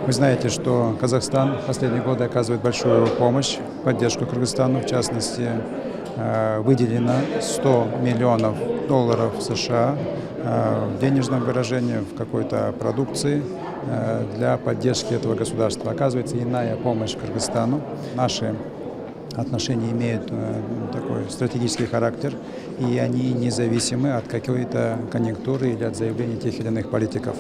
Вы знаете, что Казахстан в последние годы оказывает большую помощь, поддержку Кыргызстану. В частности, выделено 100 миллионов долларов США в денежном выражении, в какой-то продукции для поддержки этого государства. Оказывается иная помощь Кыргызстану. Наши отношения имеют такой стратегический характер, и они независимы от какой-то конъюнктуры или от заявлений тех или иных политиков.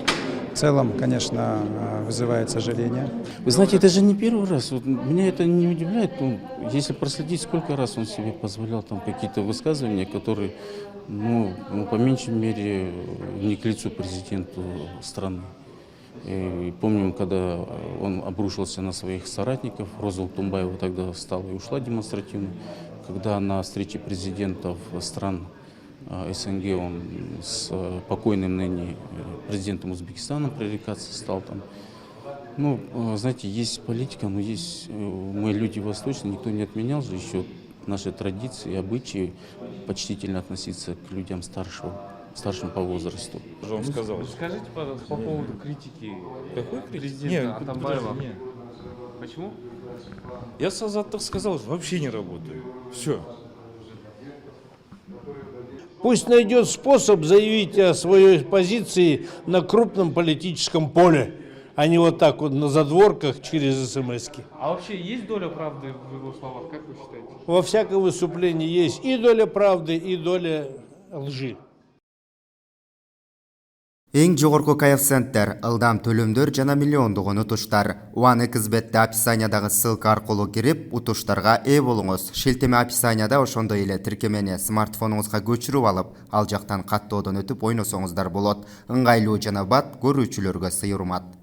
В целом, конечно, вызывает сожаление. Вы знаете, это же не первый раз. Вот меня это не удивляет. Ну, если проследить, сколько раз он себе позволял там какие-то высказывания, которые, по меньшей мере, не к лицу президенту страны. И помним, когда он обрушился на своих соратников, Роза Тумбаева тогда встала и ушла демонстративно. Когда на встрече президентов стран СНГ он с покойным ныне президентом Узбекистана пререкаться стал там. Знаете, есть политика, но есть мы люди восточные, никто не отменял же еще наши традиции, обычаи, почтительно относиться к людям старшим по возрасту. Что он сказал? Скажите, пожалуйста, по поводу критики Какой президента Атамбаева. Нет. Почему? Я с Азаттық сказал, что вообще не работаю. Все. Пусть найдет способ заявить о своей позиции на крупном политическом поле, а не вот так вот на задворках через смс-ки. А вообще есть доля правды в его словах, как вы считаете? Во всяком выступлении есть и доля правды, и доля лжи. Эң жогорку коэффициенттер, ылдам төлөмдөр жана миллиондогон утуштар. Уаны кызметте описаниядагы ссылка аркылуу кирип, утуштарга ээ болуңуз. Шилтеме описанияда ошондой эле тиркемени смартфонуңузга көчүрүп алып, ал жактан каттоодон өтүп ойносоңуздар болот. Ыңгайлуу жана бат көрүүчүлөргө сыйырмат.